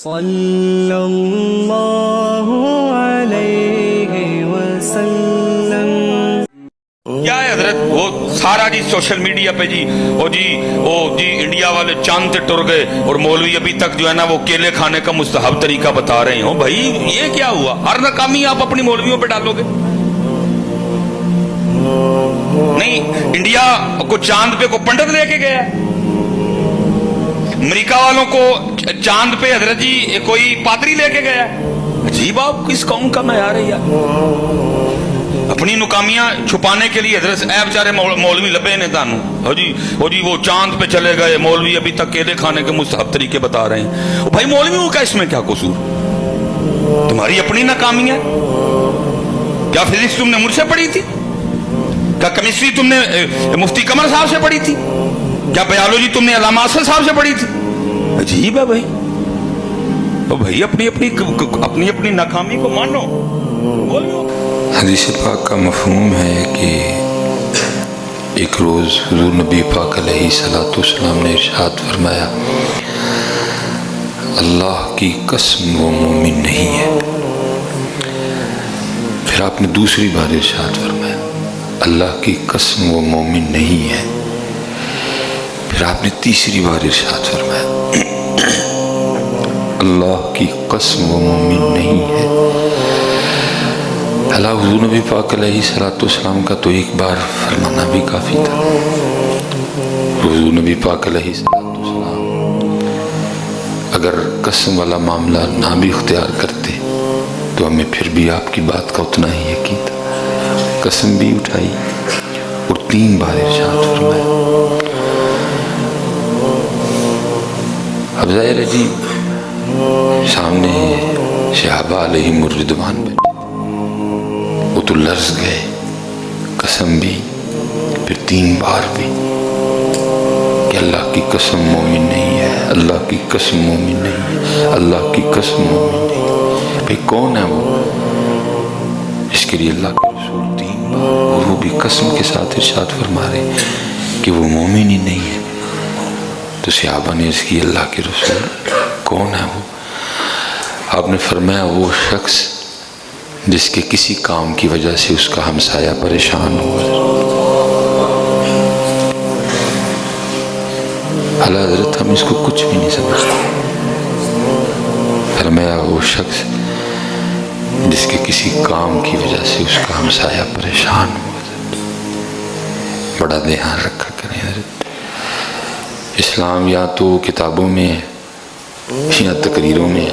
صلی اللہ علیہ وسلم. کیا ہے حضرت وہ سارا جی سوشل میڈیا پہ جی انڈیا والے چاند ٹر گئے اور مولوی ابھی تک جو ہے نا وہ کیلے کھانے کا مستحب طریقہ بتا رہے ہوں. بھائی یہ کیا ہوا؟ ہر ناکامی آپ اپنی مولویوں پہ ڈالو گے؟ نہیں، انڈیا کو چاند پہ کو پنڈت لے کے گیا، امریکہ والوں کو چاند پہ حضرت جی کوئی پادری لے کے گیا. عجیب آپ کس قوم کا معیار ہے یار. اپنی ناکامیاں چھپانے کے لیے حضرت اے بیچارے مولوی لبے نے تانوں ہو جی وہ چاند پہ چلے گئے، مولوی ابھی تک کیلے کھانے کے مستحب طریقے بتا رہے ہیں. بھائی مولویوں کا اس میں کیا قصور؟ تمہاری اپنی ناکامیاں. کیا فزکس تم نے مجھ سے پڑھی تھی؟ کیا کیمسٹری تم نے مفتی قمر صاحب سے پڑھی تھی؟ کیا بایولوجی تم نے علامہ اسد صاحب سے پڑھی تھی؟ عجیب ہے بھائی. تو بھائی اپنی اپنی ناکامی کو مانو. حدیث پاک کا مفہوم ہے کہ ایک روز حضور نبی پاک علیہ الصلوۃ والسلام نے ارشاد فرمایا، اللہ کی قسم وہ مومن نہیں ہے. پھر آپ نے دوسری بار ارشاد فرمایا، اللہ کی قسم وہ مومن نہیں ہے. پھر آپ نے تیسری بار ارشاد فرمایا، اللہ کی قسم وہ مومن نہیں ہے. اللہ حضور نبی پاک علیہ الصلوۃ والسلام کا تو ایک بار فرمانا بھی کافی تھا. حضور نبی پاک علیہ الصلوۃ والسلام اگر قسم والا معاملہ نہ بھی اختیار کرتے تو ہمیں پھر بھی آپ کی بات کا اتنا ہی یقین تھا. قسم بھی اٹھائی اور 3 بار ارشاد فرمایا. اب ظاہر ہے جی سامنے صحابہ علیہم الرضوان بیٹھے، وہ تو لرز گئے. قسم بھی پھر 3 بار بھی کہ اللہ کی قسم مومن نہیں ہے، اللہ کی قسم مومن نہیں ہے، اللہ کی قسم مومن نہیں ہے. بھئی کون ہے وہ جس کے لیے اللہ کے رسول 3 بار اور وہ بھی قسم کے ساتھ ارشاد فرما رہے کہ وہ مومن ہی نہیں ہے؟ تو صحابہ نے اس کی اللہ کے رسول کون ہے وہ؟ آپ نے فرمایا وہ شخص جس کے کسی کام کی وجہ سے اس کا ہمسایہ پریشان ہوا. اعلیٰ حضرت ہم اس کو کچھ بھی نہیں سمجھتے. فرمایا وہ شخص جس کے کسی کام کی وجہ سے اس کا ہمسایہ پریشان ہوا. بڑا دھیان رکھا کریں حضرت. اسلام یا تو کتابوں میں یا تقریروں میں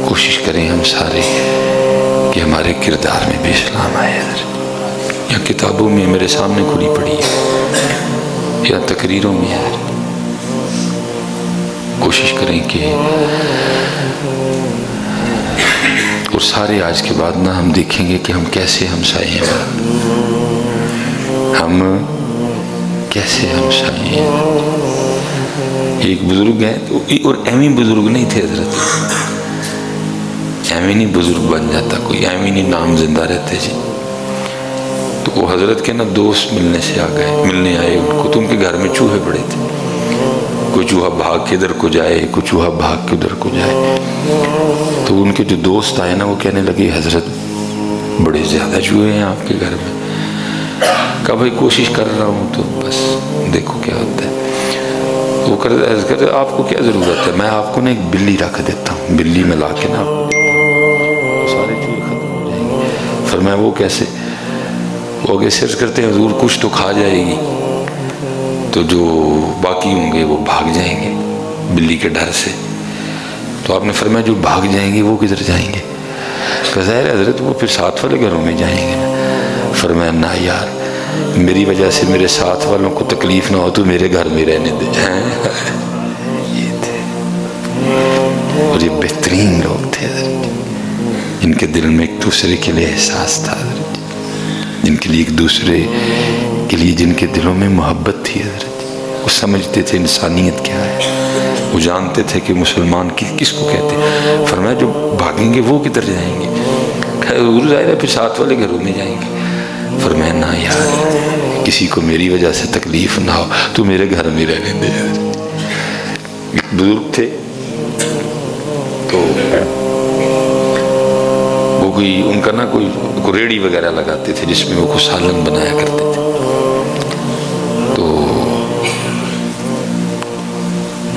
کوشش کریں ہم سارے کہ ہمارے کردار میں بھی اسلام آئے. یا کتابوں میں میرے سامنے کھلی پڑی ہے یا تقریروں میں ہے. کوشش کریں کہ اور سارے آج کے بعد نا ہم دیکھیں گے کہ ہم کیسے ہمسائے ہیں، ہم کیسے ہمسائے ہیں. ایک بزرگ ہیں اور ایویں بزرگ نہیں تھے حضرت، ایویں نہیں بزرگ بن جاتا کوئی، ایویں نہیں نام زندہ رہتے جی. تو وہ حضرت کے نا دوست ملنے آئے ان کو. تو ان کے گھر میں چوہے پڑے تھے، کوئی چوہا بھاگ کے ادھر کو جائے، کوئی چوہا بھاگ کے ادھر کو جائے. تو ان کے جو دوست آئے نا وہ کہنے لگے حضرت بڑے زیادہ چوہے ہیں آپ کے گھر میں. کہا بھائی کوشش کر رہا ہوں تو بس دیکھو کیا ہوتا ہے. وہ کہتے آپ کو کیا ضرورت ہے، میں آپ کو نا ایک بلی رکھ دیتا ہوں، بلی میں لا کے نا سارے چوہے ختم ہو جائیں گے. فرمایا وہ کیسے؟ وہ آگے سرچ کرتے ہیں حضور کچھ تو کھا جائے گی تو جو باقی ہوں گے وہ بھاگ جائیں گے بلی کے ڈر سے. تو آپ نے فرمایا جو بھاگ جائیں گے وہ کدھر جائیں گے؟ ظاہر حضرت وہ پھر ساتھ والے گھروں میں جائیں گے. فرمایا نہ یار، میری وجہ سے میرے ساتھ والوں کو تکلیف نہ ہو تو میرے گھر میں رہنے دے. یہ تھے اور یہ بہترین لوگ تھے حضرت، جن کے دل میں ایک دوسرے کے لیے احساس تھا حضرت، جن کے لیے ایک دوسرے کے لیے جن کے دلوں میں محبت تھی حضرت. وہ سمجھتے تھے انسانیت کیا ہے، وہ جانتے تھے کہ مسلمان کس کو کہتے ہیں. فرمایا جو بھاگیں گے وہ کدھر جائیں گے؟ حضور ظاہر ہے پھر ساتھ والے گھروں میں جائیں گے. فرمایا نہ یار، کسی کو میری وجہ سے تکلیف نہ ہو تو میرے گھر میں رہنے دے. ایک بزرگ تھے تو وہ کوئی ان کا نا کوئی ریڑھی وغیرہ لگاتے تھے جس میں وہ کچھ سالن بنایا کرتے تھے. تو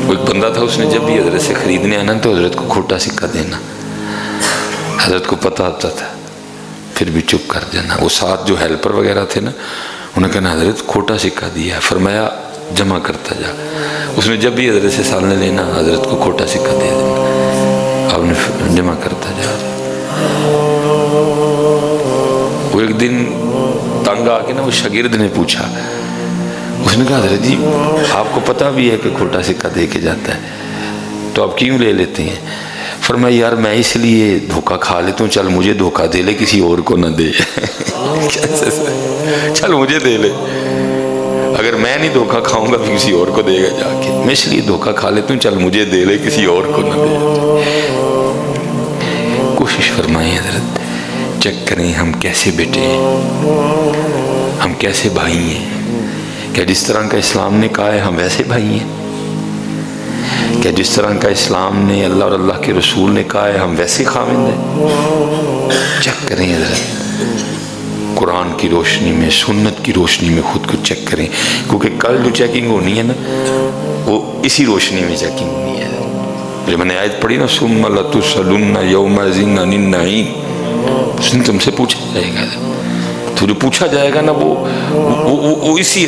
وہ ایک بندہ تھا، اس نے جب بھی حضرت سے خریدنے آنا تو حضرت کو کھوٹا سکہ دینا. حضرت کو پتہ ہوتا تھا پھر بھی چپ کر جانا. وہ ساتھ جو ہیلپر وغیرہ تھے نا انہیں کہنا حضرت کھوٹا سکہ دیا. فرمایا جمع کرتا جا. اس نے جب بھی حضرت سے سالنے لینا حضرت کو کھوٹا سکہ دے دینا. آپ نے جمع کرتا جا. وہ ایک دن تنگ آ کے نا وہ شاگرد نے پوچھا، اس نے کہا حضرت جی آپ کو پتہ بھی ہے کہ کھوٹا سکہ دے کے جاتا ہے تو آپ کیوں لے لیتے ہیں؟ فرمایا یار میں اس لیے دھوکہ کھا لیتا ہوں، چل مجھے دھوکہ دے لے کسی اور کو نہ دے. چل مجھے دے لے، اگر میں نہیں دھوکہ کھاؤں گا پھر کسی اور کو دے گا جا کے. میں اس لیے دھوکہ کھا لیتا ہوں، چل مجھے دے لے کسی اور کو نہ دے. کوشش فرمائیں حضرت، چیک کریں ہم کیسے بیٹے ہیں، ہم کیسے بھائی ہیں. کیا جس طرح کا اسلام نے کہا ہے ہم ویسے بھائی ہیں؟ کیا جس طرح کا اسلام نے اللہ اور اللہ کے رسول نے کہا ہے ہم ویسے خاوند ہیں؟ چیک کریں حضرت، قرآن کی روشنی میں، سنت کی روشنی میں خود کو چیک کریں، کیونکہ کل جو چیکنگ ہونی ہے نا وہ اسی روشنی میں چیکنگ ہونی ہے. جو میں نے آیت پڑھی نا ثم لتسألن یومئذ عن النعیم، اس نے تم سے پوچھا جائے گا. تو جو پوچھا جائے گا نا وہ اسی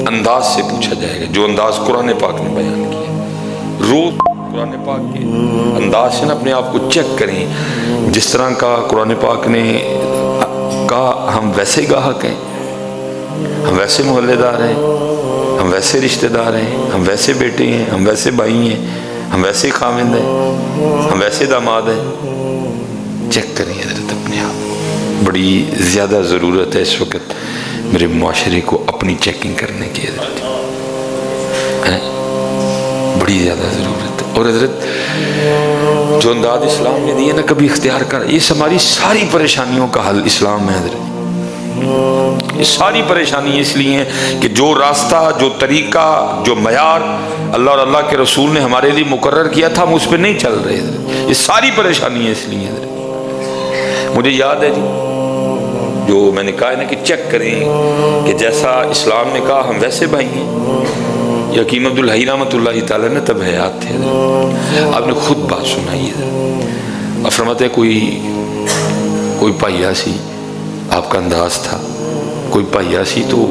انداز سے پوچھا جائے گا جو انداز قرآن پاک نے بیان کیا. روز قرآن پاک کے انداز سے نا اپنے آپ کو چیک کریں. جس طرح کا قرآن پاک نے کہا ہم ویسے گاہک ہیں، ہم ویسے محلے دار ہیں، ہم ویسے رشتہ دار ہیں، ہم ویسے بیٹے ہیں، ہم ویسے بھائی ہیں، ہم ویسے خاوند ہیں، ہم ویسے داماد ہیں. چیک کریں حضرت اپنے آپ. بڑی زیادہ ضرورت ہے اس وقت میرے معاشرے کو اپنی چیکنگ کرنے کی حضرت، بڑی زیادہ ضرورت ہے. اور حضرت جو انداز اسلام نے دی ہے نا کبھی اختیار کر، یہ ہماری ساری پریشانیوں کا حل اسلام ہے حضرت. یہ ساری پریشانی اس لیے ہیں کہ جو راستہ، جو طریقہ، جو معیار اللہ اور اللہ کے رسول نے ہمارے لیے مقرر کیا تھا ہم اس پہ نہیں چل رہے حضرت. یہ ساری پریشانی ہے اس لیے حضرت. مجھے یاد ہے جی جو میں نے کہا ہے نا کہ چیک کریں کہ جیسا اسلام نے کہا ہم ویسے بھائی ہیں. حکیم عبدالحی رحمۃ اللہ تعالیٰ نے تب حیات تھے حضرت، آپ نے خود بات سنائی ہے. فرماتے کوئی پائیا سی، آپ کا انداز تھا کوئی پائیا سی تو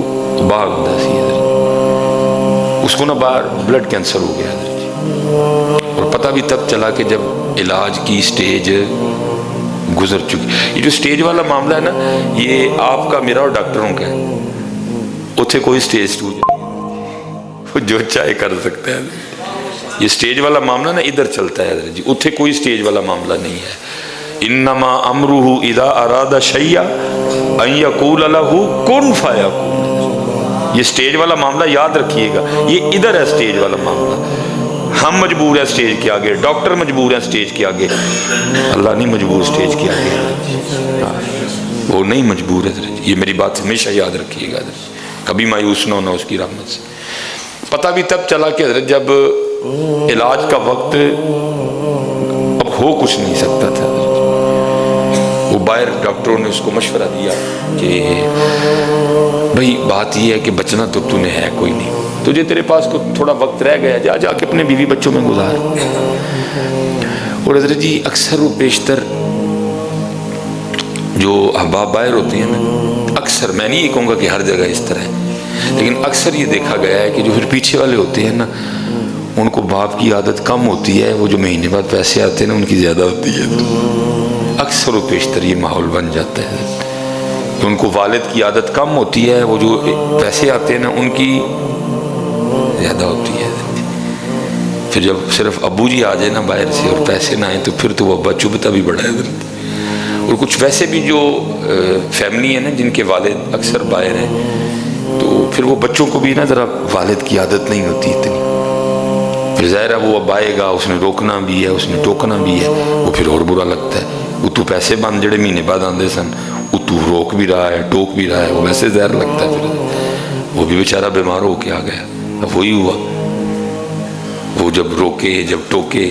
باغ انداز سی حضرت، اس کو نا باہر بلڈ کینسر ہو گیا حضرت. اور پتہ بھی تب چلا کہ جب علاج کی سٹیج گزر چکی. یہ جو سٹیج والا معاملہ ہے نا یہ آپ کا میرا اور ڈاکٹروں کا ہے. اتھے کوئی سٹیج 2 جو چاہے کر سکتا ہے. یہ سٹیج والا معاملہ نا ادھر چلتا ہے حضرت جی، اتھے کوئی سٹیج والا معاملہ نہیں ہے. انما امرہ اذا اراد شیئا ان یقول لہ کن فیکون. یہ سٹیج والا معاملہ یاد رکھیے گا، یہ ادھر ہے سٹیج والا معاملہ. ہم مجبور ہیں سٹیج کے آگے، ڈاکٹر مجبور ہیں سٹیج کے آگے، اللہ نہیں مجبور سٹیج کے آگے، وہ نہیں مجبور ہے. یہ میری بات ہمیشہ یاد رکھیے گا، کبھی مایوس نہ ہونا اس کی رحمت سے. پتہ بھی تب چلا کہ حضرت جب علاج کا وقت اب ہو کچھ نہیں سکتا تھا. وہ باہر ڈاکٹروں نے اس کو مشورہ دیا کہ بھئی بات یہ ہے کہ بچنا تو نے ہے کوئی نہیں، تجھے تیرے پاس تو تھوڑا وقت رہ گیا، جا جا کے اپنے بیوی بچوں میں گزار. اور حضرت جی اکثر و بیشتر جو احباب باہر ہوتے ہیں نا، اکثر، میں نہیں یہ کہوں گا کہ ہر جگہ اس طرح ہے، لیکن اکثر یہ دیکھا گیا ہے کہ جو پھر پیچھے والے ہوتے ہیں نا ان کو باپ کی عادت کم ہوتی ہے، وہ جو مہینے بعد پیسے آتے ہیں نا ان کی زیادہ ہوتی ہے. اکثر و بیشتر یہ ماحول بن جاتا ہے کہ ان کو والد کی عادت کم ہوتی ہے، وہ جو پیسے آتے ہیں نا ان کی زیادہ ہوتی ہے. پھر جب صرف ابو جی آ جائے نا باہر سے اور پیسے نہ آئیں تو پھر تو وہ ابا چبھتا بھی بڑا ہے. اور کچھ ویسے بھی جو فیملی ہے نا جن کے والد اکثر باہر ہیں تو پھر وہ بچوں کو بھی نا ذرا والد کی عادت نہیں ہوتی اتنی. پھر ظاہر ہے وہ اب آئے گا، اس نے روکنا بھی ہے، اس نے ٹوکنا بھی ہے، وہ پھر اور برا لگتا ہے. وہ تو پیسے بند جڑے مہینے بعد آندے سن وہ تو روک بھی رہا ہے، ٹوک بھی رہا ہے، وہ ویسے زہر لگتا ہے. پھر وہ بھی بیچارہ بیمار ہو کے آ گیا. اب وہی ہوا، وہ جب روکے جب ٹوکے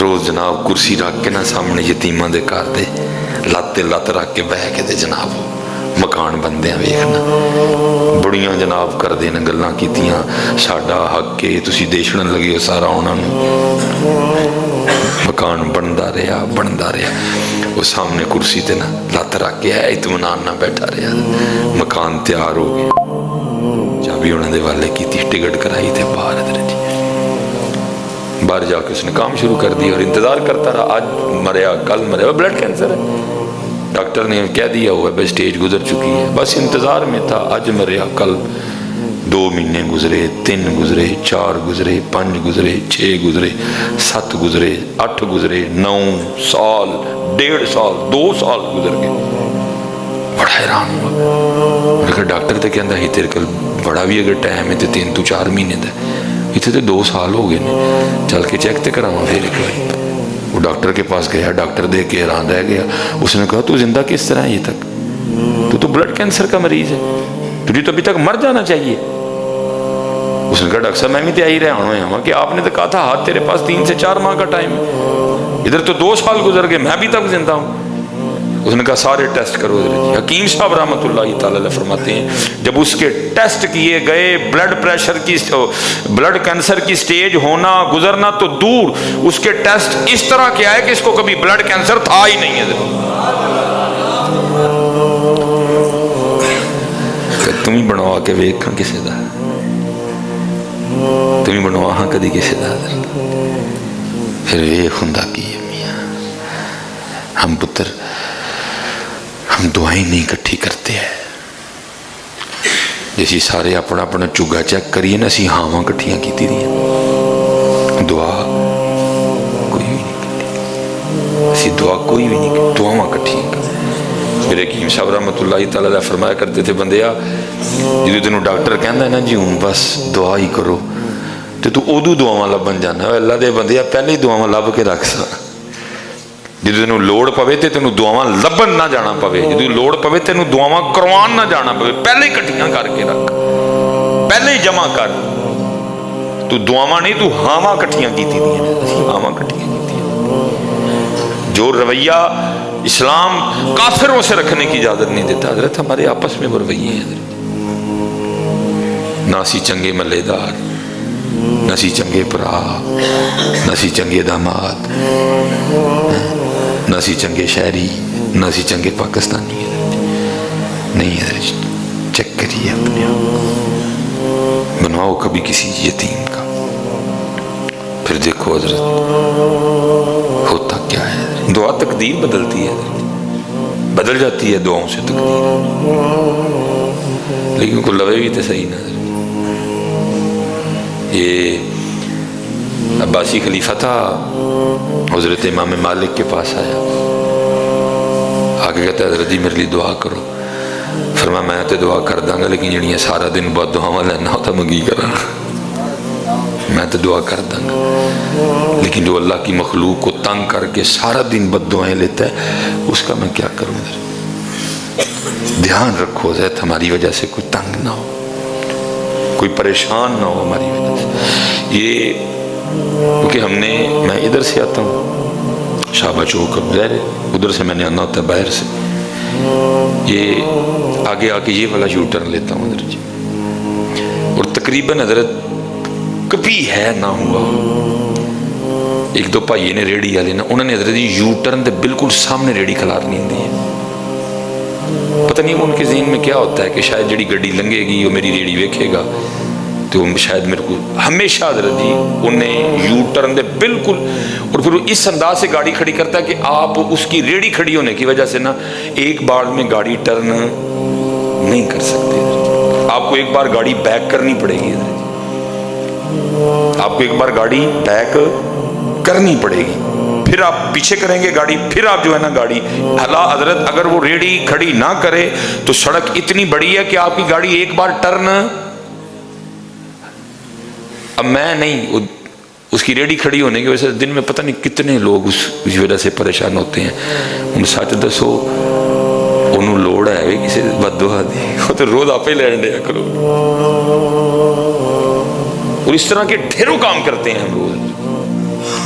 روز جناب کرسی رکھ کے نا سامنے یتیماں دے گھر دے لت تے لت رکھ کے بہ کے تے جناب مکان بندیاں ویکھنا بڑیاں جناب کردے نے گلاں کیتیاں ساڈا حق کے تسی دیشن لگے سارا انہاں نوں مکان بندا رہا وہ سامنے کرسی تے نا لت رکھ کے اطمینان نہ بیٹھا رہا مکان تیار ہو گیا چابی انہاں دے والے کیتی ٹکٹ کرائی تے باہر ادھر باہر جا کے اس نے کام شروع کر دیا اور انتظار کرتا رہا آج مریا کل مریا بلڈ کینسر ہے ڈاکٹر نے کہہ دیا ہوا ہے سٹیج گزر چکی ہے بس انتظار میں تھا آج مریا کل 2 مہینے گزرے 3 گزرے 4 گزرے 5 گزرے 6 گزرے 7 گزرے 8 گزرے 9 سال 1.5 سال 2 سال گزر گئے بڑا حیران ہوا لیکن ڈاکٹر تے کہندا ہی تیرے کل بڑا بھی اگر ٹائم ہے تے 3 تو 4 مہینے دا اتنے تو 2 سال ہو گئے نے چل کے چیک تے کراواں پھر ایک بار وہ ڈاکٹر کے پاس گیا ڈاکٹر دیکھ کے حیران رہ گیا اس نے کہا تو زندہ کس طرح ہے یہ تک تو بلڈ کینسر کا مریض ہے تجھے تو ابھی تک مر جانا چاہیے اس نے کہا ڈاکٹر صاحب میں بھی تیاری رہا ہوں کہ آپ نے تو کہا تھا ہاتھ تیرے پاس 3 سے 4 ماہ کا ٹائم ہے ادھر تو 2 سال گزر گئے میں ابھی تک زندہ ہوں اس نے کہا سارے ٹیسٹ کرو حکیم صاحب رحمۃ اللہ تعالی علیہ فرماتے ہیں جب اس کے ٹیسٹ کیے گئے بلڈ پریشر کی بلڈ کینسر کی سٹیج ہونا گزرنا تو دور اس کے ٹیسٹ اس طرح کے آئے کہ اس کو کبھی بلڈ کینسر تھا ہی نہیں ہے تم ہی بنوا کے ویکھ کسی دا تم ہی بنوا ہاں کدی کسی دا پھر ویکھ ہوندا کی ہے میاں ہم پتر ہم دعائیں نہیں کٹھی کرتے ہیں جیسی سارے اپنا اپنا چگا چیک کریے نا اسی ہاواں کٹھیاں کیتی دیا دعا کوئی بھی نہیں کٹھی اسی دعا کوئی بھی نہیں کٹھی دعاواں کٹھیاں میرے حکیم صاحب رحمۃ اللہ تعالیٰ علیہ فرمایا کرتے تھے بندیا جدو تینوں ڈاکٹر کہندا ہے نا جی ہوں بس دعا ہی کرو تو ادو دعاواں لبن جانا اللہ دے بندیا پہلے ہی دعاواں لب کے رکھ سا جدو تینوں لوڑ پوے تے تینوں دعاواں لبن نہ جانا پوے جدو لوڑ پوے تینوں دعاواں کروان نہ جانا پوے پہلے ہی کٹھیاں کر کے رکھ پہلے ہی جمع کر تو دعاواں نہیں تو ہاواں کٹھیاں کیتی دیاں ہاواں کٹھیاں کیتی جو رویہ اسلام کافروں سے رکھنے کی اجازت نہیں دیتا حضرت ہمارے آپس میں وہ رویے ہیں حضرت نہ سی چنگے ملے دار نہ سی چنگے پرا نہ سی چنگے داماد نہ سی چنگے شہری نہ سی چنگے پاکستانی نہیں حضرت چیک کریے اپنے آپ بنواؤ کبھی کسی یتیم کا پھر دیکھو حضرت ہوتا کیا ہے دعا تقدیر بدلتی ہے حضرت بدل جاتی ہے دعاؤں سے تقدیر لیکن کو لوے بھی تو صحیح نہ حضرت یہ عباسی خلیفہ تھا حضرت امام مالک کے پاس آیا آگے کہتا ہے حضرت جی میرے لیے دعا کرو فرمایا میں تو دعا کر داں گا لیکن جڑیاں سارا دن بہت دعاواں لینا ہوتا مگی کرا میں تو دعا کر داں گا لیکن جو اللہ کی مخلوق کو تنگ کر کے سارا دن بد دعائیں لیتا ہے اس کا میں کیا کروں دھیان رکھو حضرت ہماری وجہ سے کوئی تنگ نہ ہو کوئی پریشان نہ ہو ہماری وجہ سے یہ کیونکہ ہم نے میں ادھر سے آتا ہوں شابہ چوک ادھر سے میں نے آنا ہوتا ہے باہر سے یہ آگے آ کے یہ والا یو ٹرن لیتا ہوں حضرت جی اور تقریباً حضرت کبھی ہے نہ ہوا ایک دو بھائی نے ریڑی والے نا انہوں نے حضرت جی یو ٹرن دے بالکل سامنے ریڑی کھلارنی ہوندی ہے پتہ نہیں ان کے ذہن میں کیا ہوتا ہے کہ شاید جڑی گڈی لنگے گی وہ میری ریڑی ویکھے گا تو شاید میرے کو ہمیشہ حضرت جی انہیں یو ٹرن دے بالکل اور پھر اس انداز سے گاڑی کھڑی کرتا ہے کہ آپ اس کی ریڑی کھڑی ہونے کی وجہ سے نا ایک بار میں گاڑی ٹرن نہیں کر سکتے آپ کو ایک بار گاڑی بیک کرنی پڑے گی حضرت جی آپ کو ایک بار گاڑی بیک کرنی پڑے گی پھر آپ پیچھے کریں گے گاڑی پھر آپ جو ہے نا گاڑی حضرت اگر وہ ریڑی کھڑی نہ کرے تو سڑک اتنی بڑی ہے کہ آپ کی گاڑی ایک بار ٹرن اب میں نہیں اس کی ریڑی کھڑی ہونے کی وجہ سے دن میں پتہ نہیں کتنے لوگ اس وجہ سے پریشان ہوتے ہیں ان سچ دسو انہوں لوڑ ہے بھی کسی بد دعا دی وہ تو روز آپ ہی لین دیا کرو اور اس طرح کے ڈھیروں کام کرتے ہیں ہم روز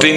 3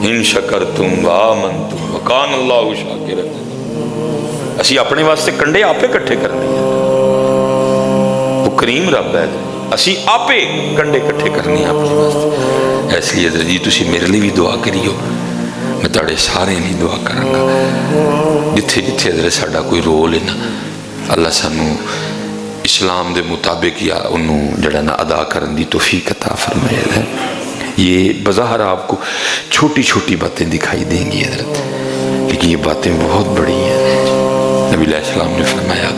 ان شکرتم وآمنتم وکان اللہ شاکرا. اسی اپنے واسطے کنڈے آپے کٹھے کرنے ہیں. وہ کریم رب ہے, اسی آپے کنڈے کٹھے کرنے ہیں اپنے واسطے. اس لیے حضرت جی تسی میرے لیے بھی دعا کریو, میں تاڑے سارے لیے دعا کروں گا. جتھے جتھے حضرت ساڈا کوئی رول ہے نا, اللہ سانو اسلام دے مطابق یا انہوں جڑا نا ادا کرن دی توفیق عطا فرمائے. یہ بظاہر آپ کو چھوٹی چھوٹی باتیں دکھائی دیں گی حضرت, لیکن یہ باتیں بہت بڑی ہیں. نبی علیہ السلام نے فرمایا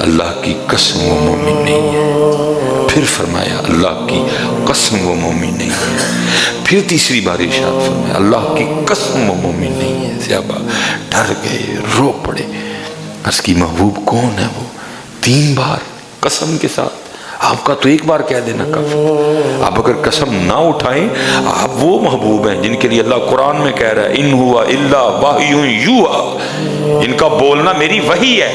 اللہ کی قسم وہ مومن نہیں ہے. پھر فرمایا اللہ کی قسم وہ مومن نہیں ہے. پھر تیسری بار ارشاد فرمایا اللہ کی قسم وہ مومن نہیں ہے. صحابہ ڈر گئے, رو پڑے. عرض کی محبوب کون ہے وہ؟ 3 بار قسم کے ساتھ. آپ کا تو ایک بار کہہ دینا کافی. آپ اگر قسم نہ اٹھائیں, آپ وہ محبوب ہیں جن کے لیے اللہ قرآن میں کہہ رہا ہے ان ہوا الا وحی یوحی, ان کا بولنا میری وحی ہے.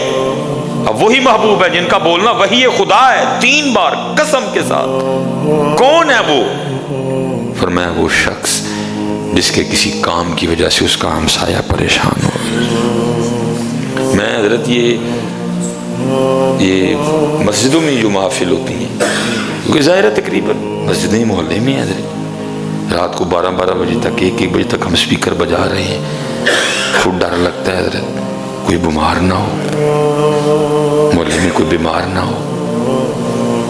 اب وہی محبوب ہے جن کا بولنا وحی خدا ہے. 3 بار قسم کے ساتھ. کون ہے وہ؟ فرمایا وہ شخص جس کے کسی کام کی وجہ سے اس کا ہمسایہ پریشان ہو. میں حضرت یہ مسجدوں میں جو محافل ہوتی ہیں, کیونکہ ظاہر ہے تقریباً مسجدیں محلے میں ہیں حضرت, رات کو 12 بجے تک 1 بجے تک ہم اسپیکر بجا رہے ہیں. خود ڈر لگتا ہے حضرت کوئی بیمار نہ ہو, محلے میں کوئی بیمار نہ ہو.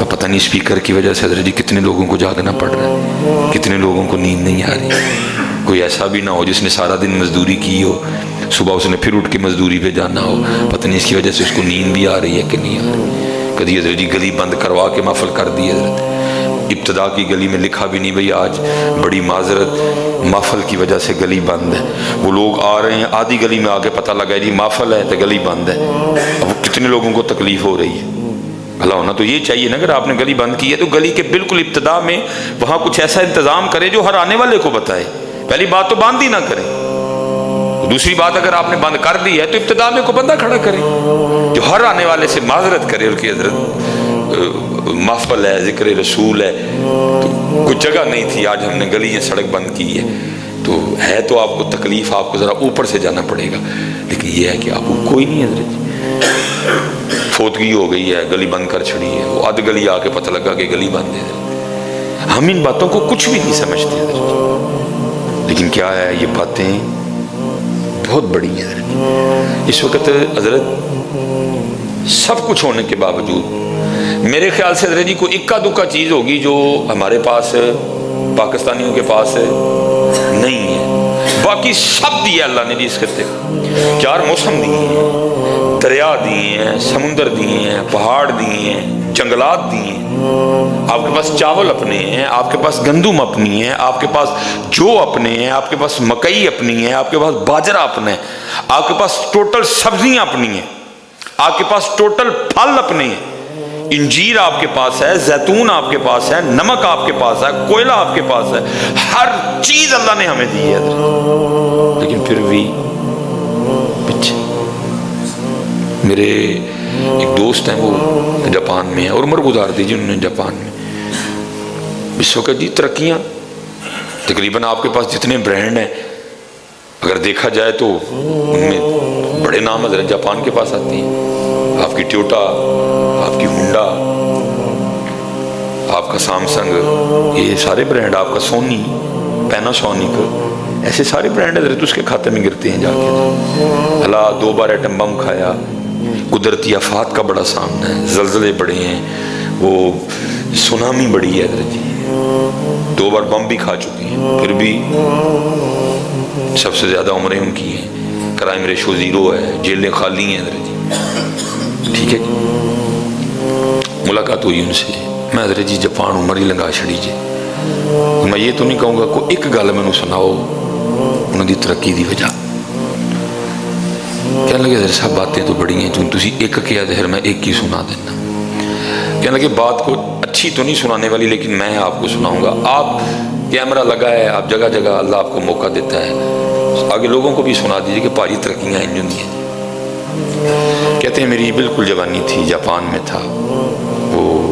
پتہ نہیں اسپیکر کی وجہ سے حضرت جی کتنے لوگوں کو جاگنا پڑ رہا ہے, کتنے لوگوں کو نیند نہیں آ رہی. کوئی ایسا بھی نہ ہو جس نے سارا دن مزدوری کی ہو, صبح اس نے پھر اٹھ کے مزدوری پہ جانا ہو, پتہ نہیں اس کی وجہ سے اس کو نیند بھی آ رہی ہے کہ نہیں آ رہی. کبھی حضرت جی گلی بند کروا کے محفل کر دی حضرت. ابتدا کی گلی میں لکھا بھی نہیں بھئی آج بڑی معذرت محفل کی وجہ سے گلی بند ہے. وہ لوگ آ رہے ہیں, آدھی گلی میں آ کے پتہ لگا جی محفل ہے تو گلی بند ہے. اب کتنے لوگوں کو تکلیف ہو رہی ہے. بھلا ہونا تو یہ چاہیے نا, اگر آپ نے گلی بند کی ہے تو گلی کے بالکل ابتدا میں وہاں کچھ ایسا انتظام کرے جو ہر آنے والے کو بتائے. پہلی بات تو بند ہی نہ کریں. دوسری بات اگر آپ نے بند کر دی ہے تو ابتدا میں کو بندہ کھڑا کرے جو ہر آنے والے سے معذرت کرے. اور کہ حضرت محفل ہے, ذکر رسول ہے, تو کچھ جگہ نہیں تھی, آج ہم نے گلی یا سڑک بند کی ہے. تو ہے تو آپ کو تکلیف, آپ کو ذرا اوپر سے جانا پڑے گا. لیکن یہ ہے کہ آپ کو کوئی نہیں حضرت فوتگی ہو گئی ہے, گلی بند کر چھڑی ہے, وہ آدھ گلی آ کے پتہ لگا کہ گلی بند ہے. ہم ان باتوں کو کچھ بھی نہیں سمجھتے حضرت, لیکن کیا ہے یہ باتیں بہت بڑی ہیں حضرت. اس وقت حضرت سب کچھ ہونے کے باوجود میرے خیال سے حضرت جی کوئی اکا دکا چیز ہوگی جو ہمارے پاس پاکستانیوں کے پاس نہیں ہے. باقی سب دیا اللہ نے جی اس خطے کو. 4 موسم دیے ہیں, دریا دیے ہیں, سمندر دیے ہیں, پہاڑ دیے ہیں, جنگلات دیے ہیں. آپ کے پاس چاول اپنے ہیں, آپ کے پاس گندم اپنی ہے, آپ کے پاس جو اپنے ہیں, آپ کے پاس مکئی اپنی ہے, آپ کے پاس باجرہ اپنا ہے, آپ کے پاس ٹوٹل سبزیاں اپنی ہیں, آپ کے پاس ٹوٹل پھل اپنے ہیں. انجیر آپ کے پاس ہے, زیتون آپ کے پاس ہے, نمک آپ کے پاس ہے, کوئلہ آپ کے پاس ہے, ہر چیز اللہ نے ہمیں دی ہے. لیکن پھر بھی پیچھے. میرے ایک دوست ہیں وہ جاپان میں ہیں اور عمر گزار دی جی انہوں نے جاپان میں. اس وقت جی ترقیاں تقریباً آپ کے پاس جتنے برانڈ ہیں اگر دیکھا جائے تو ان میں بڑے نام حضرت جاپان کے پاس آتی ہیں. آپ کی ٹویوٹا, آپ کی ہونڈا, آپ کا سامسنگ, یہ سارے برانڈ, آپ کا سونی, پیناسونک, ایسے سارے برانڈ حضرت اس کے کھاتے میں گرتے ہیں جا کے. اللہ 2 بار ایٹم بم کھایا, قدرتی آفات کا بڑا سامنا ہے, زلزلے بڑے ہیں, وہ سونامی بڑی ہے حضرت جی, 2 بار بم بھی کھا چکی ہیں, پھر بھی سب سے زیادہ عمریں ان کی ہیں, کرائم ریشو 0 ہے, جیلیں خالی ہیں حضرت جی. ٹھیک ہے, ملاقات ہوئی ان سے. میں حضرت جی جاپان عمر ہی لگا چھڑی جی. میں یہ تو نہیں کہوں گا کوئی ایک گل میں سناؤ انہوں دی ترقی دی وجہ. کہنے لگے حضرت صاحب باتیں تو بڑی ہیں, تھی ایک کیا پھر میں ایک ہی سنا دینا. کہنے لگے بات کو اچھی تو نہیں سنانے والی لیکن میں آپ کو سناؤں گا. آپ کیمرہ لگا ہے, آپ جگہ جگہ اللہ آپ کو موقع دیتا ہے, آگے لوگوں کو بھی سنا دیجیے کہ پاری ترقیاں ان دی ہیں. کہتے ہیں میری بالکل جوانی تھی, جاپان میں تھا, وہ